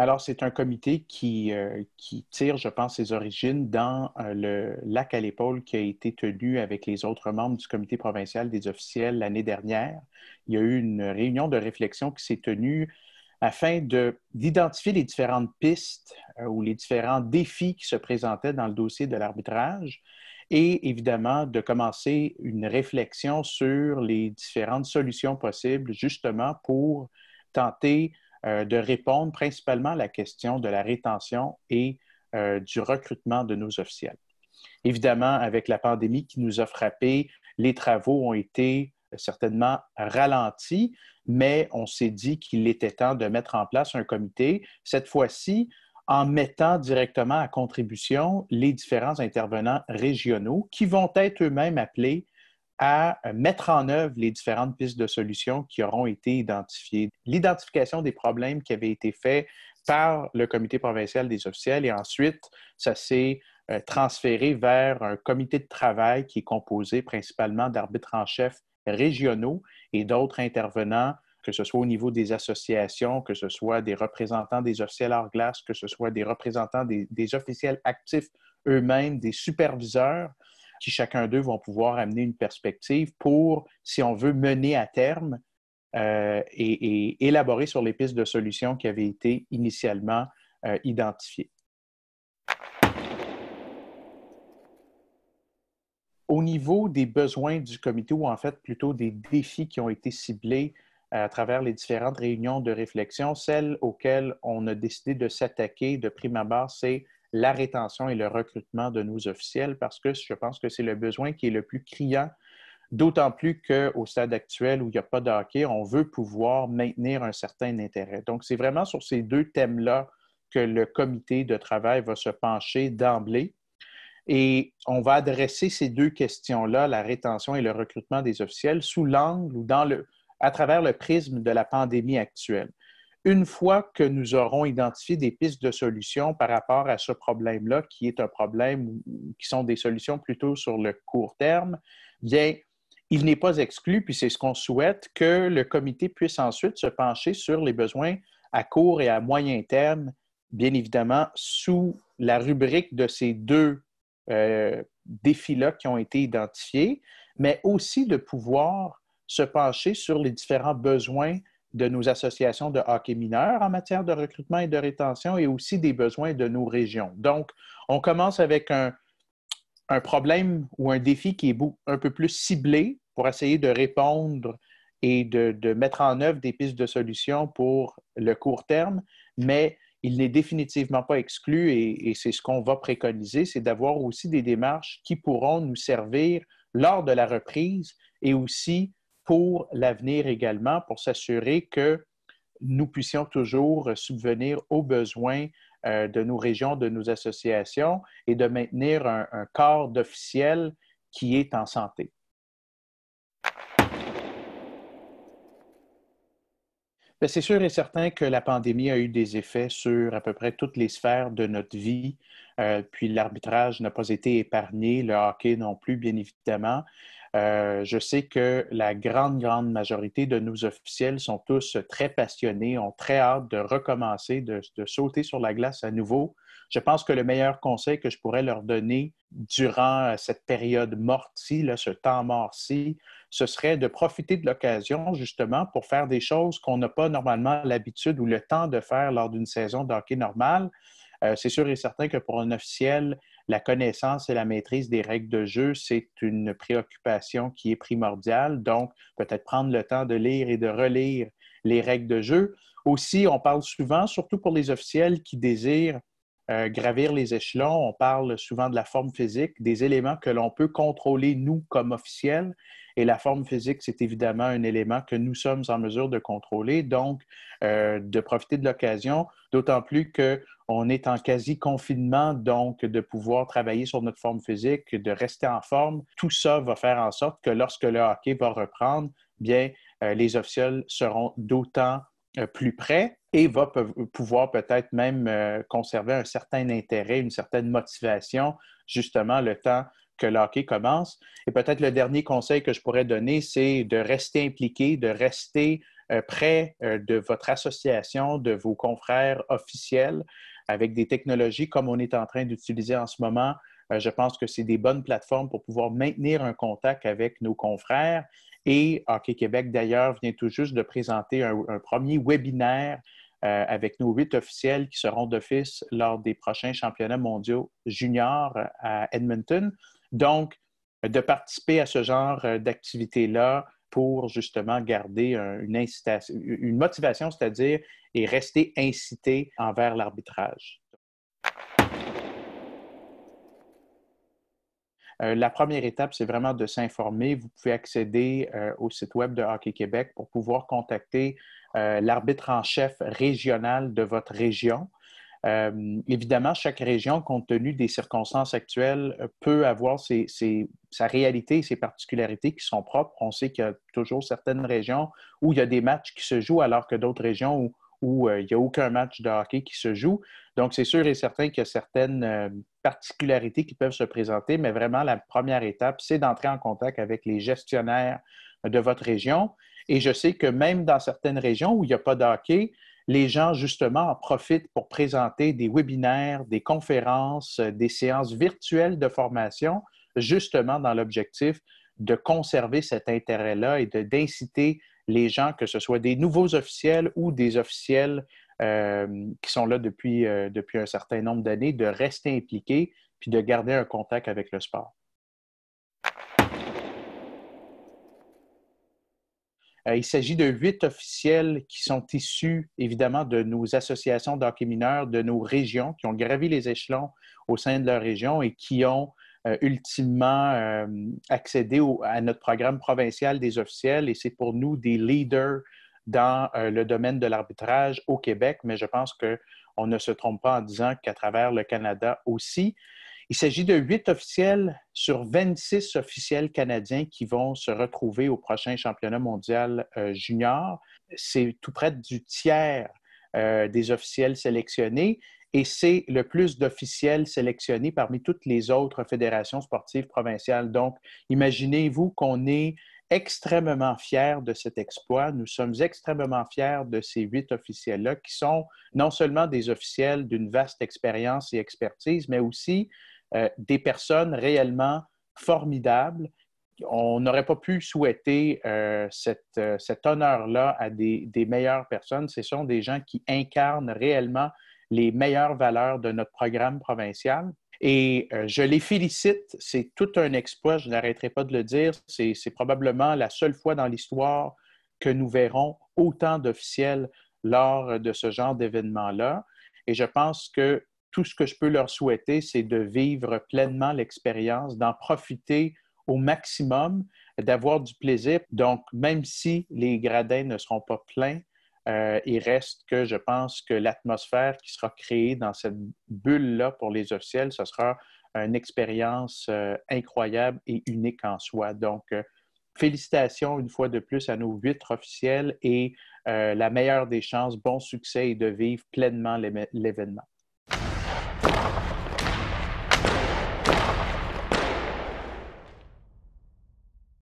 Alors, c'est un comité qui tire, je pense, ses origines dans le lac à l'épaule qui a été tenu avec les autres membres du comité provincial des officiels l'année dernière. Il y a eu une réunion de réflexion qui s'est tenue afin d'identifier les différentes pistes ou les différents défis qui se présentaient dans le dossier de l'arbitrage et évidemment de commencer une réflexion sur les différentes solutions possibles justement pour tenter de répondre principalement à la question de la rétention et du recrutement de nos officiels. Évidemment, avec la pandémie qui nous a frappés, les travaux ont été certainement ralentis, mais on s'est dit qu'il était temps de mettre en place un comité, cette fois-ci en mettant directement à contribution les différents intervenants régionaux qui vont être eux-mêmes appelés à mettre en œuvre les différentes pistes de solutions qui auront été identifiées. L'identification des problèmes qui avaient été faits par le comité provincial des officiels et ensuite, ça s'est transféré vers un comité de travail qui est composé principalement d'arbitres en chef régionaux et d'autres intervenants, que ce soit au niveau des associations, que ce soit des représentants des officiels hors glace, que ce soit des représentants des officiels actifs eux-mêmes, des superviseurs, qui chacun d'eux vont pouvoir amener une perspective pour, si on veut, mener à terme et élaborer sur les pistes de solutions qui avaient été initialement identifiées. Au niveau des besoins du comité, ou en fait plutôt des défis qui ont été ciblés à travers les différentes réunions de réflexion, celles auxquelles on a décidé de s'attaquer de prime abord, c'est la rétention et le recrutement de nos officiels parce que je pense que c'est le besoin qui est le plus criant, d'autant plus qu'au stade actuel où il n'y a pas de hockey, on veut pouvoir maintenir un certain intérêt. Donc, c'est vraiment sur ces deux thèmes-là que le comité de travail va se pencher d'emblée. Et on va adresser ces deux questions-là, la rétention et le recrutement des officiels, sous l'angle ou à travers le prisme de la pandémie actuelle. Une fois que nous aurons identifié des pistes de solutions par rapport à ce problème-là, qui est un problème qui sont des solutions plutôt sur le court terme, bien, il n'est pas exclu, puis c'est ce qu'on souhaite, que le comité puisse ensuite se pencher sur les besoins à court et à moyen terme, bien évidemment, sous la rubrique de ces deux défis-là qui ont été identifiés, mais aussi de pouvoir se pencher sur les différents besoins de nos associations de hockey mineur en matière de recrutement et de rétention et aussi des besoins de nos régions. Donc, on commence avec un problème ou un défi qui est un peu plus ciblé pour essayer de répondre et de mettre en œuvre des pistes de solutions pour le court terme, mais il n'est définitivement pas exclu et c'est ce qu'on va préconiser, c'est d'avoir aussi des démarches qui pourront nous servir lors de la reprise et aussi pour l'avenir également, pour s'assurer que nous puissions toujours subvenir aux besoins de nos régions, de nos associations et de maintenir un corps d'officiels qui est en santé. Bien, c'est sûr et certain que la pandémie a eu des effets sur à peu près toutes les sphères de notre vie. Puis l'arbitrage n'a pas été épargné, le hockey non plus, bien évidemment. Je sais que la grande majorité de nos officiels sont tous très passionnés, ont très hâte de recommencer, de sauter sur la glace à nouveau. Je pense que le meilleur conseil que je pourrais leur donner durant cette période morte-ci, ce temps mort-ci, ce serait de profiter de l'occasion justement pour faire des choses qu'on n'a pas normalement l'habitude ou le temps de faire lors d'une saison de hockey normale. C'est sûr et certain que pour un officiel, la connaissance et la maîtrise des règles de jeu, c'est une préoccupation qui est primordiale. Donc, peut-être prendre le temps de lire et de relire les règles de jeu. Aussi, on parle souvent, surtout pour les officiels qui désirent gravir les échelons, on parle souvent de la forme physique, des éléments que l'on peut contrôler, nous, comme officiels. Et la forme physique, c'est évidemment un élément que nous sommes en mesure de contrôler. Donc, de profiter de l'occasion, d'autant plus qu'on est en quasi-confinement, donc de pouvoir travailler sur notre forme physique, de rester en forme. Tout ça va faire en sorte que lorsque le hockey va reprendre, bien, les officiels seront d'autant plus près et va pouvoir peut-être même conserver un certain intérêt, une certaine motivation, justement, le temps que le hockey commence. Et peut-être le dernier conseil que je pourrais donner, c'est de rester impliqué, de rester près de votre association, de vos confrères officiels, avec des technologies comme on est en train d'utiliser en ce moment. Je pense que c'est des bonnes plateformes pour pouvoir maintenir un contact avec nos confrères. Et Hockey Québec, d'ailleurs, vient tout juste de présenter un premier webinaire avec nos 8 officiels qui seront d'office lors des prochains championnats mondiaux juniors à Edmonton. Donc, de participer à ce genre d'activité-là pour justement garder une incitation, une motivation, c'est-à-dire et rester incité envers l'arbitrage. La première étape, c'est vraiment de s'informer. Vous pouvez accéder au site web de Hockey Québec pour pouvoir contacter l'arbitre en chef régional de votre région. Évidemment, chaque région, compte tenu des circonstances actuelles, peut avoir sa réalité et ses particularités qui sont propres. On sait qu'il y a toujours certaines régions où il y a des matchs qui se jouent alors que d'autres régions où il n'y a aucun match de hockey qui se joue. Donc, c'est sûr et certain qu'il y a certaines particularités qui peuvent se présenter, mais vraiment, la première étape, c'est d'entrer en contact avec les gestionnaires de votre région. Et je sais que même dans certaines régions où il n'y a pas de hockey, les gens, justement, en profitent pour présenter des webinaires, des conférences, des séances virtuelles de formation, justement dans l'objectif de conserver cet intérêt-là et d'inciter les gens, que ce soit des nouveaux officiels ou des officiels qui sont là depuis un certain nombre d'années, de rester impliqués puis de garder un contact avec le sport. Il s'agit de 8 officiels qui sont issus, évidemment, de nos associations d'hockey mineur, de nos régions, qui ont gravi les échelons au sein de leur région et qui ont ultimement accédé à notre programme provincial des officiels. Et c'est pour nous des leaders dans le domaine de l'arbitrage au Québec, mais je pense qu'on ne se trompe pas en disant qu'à travers le Canada aussi. Il s'agit de 8 officiels sur 26 officiels canadiens qui vont se retrouver au prochain championnat mondial junior. C'est tout près du tiers des officiels sélectionnés et c'est le plus d'officiels sélectionnés parmi toutes les autres fédérations sportives provinciales. Donc, imaginez-vous qu'on est extrêmement fiers de cet exploit. Nous sommes extrêmement fiers de ces 8 officiels-là qui sont non seulement des officiels d'une vaste expérience et expertise, mais aussi des personnes réellement formidables. On n'aurait pas pu souhaiter cet honneur-là à des meilleures personnes. Ce sont des gens qui incarnent réellement les meilleures valeurs de notre programme provincial. Et je les félicite. C'est tout un exploit, je n'arrêterai pas de le dire. C'est probablement la seule fois dans l'histoire que nous verrons autant d'officiels lors de ce genre d'événement-là. Et je pense que tout ce que je peux leur souhaiter, c'est de vivre pleinement l'expérience, d'en profiter au maximum, d'avoir du plaisir. Donc, même si les gradins ne seront pas pleins, il reste que je pense que l'atmosphère qui sera créée dans cette bulle-là pour les officiels, ce sera une expérience incroyable et unique en soi. Donc, félicitations une fois de plus à nos 8 officiels et la meilleure des chances, bon succès et de vivre pleinement l'événement.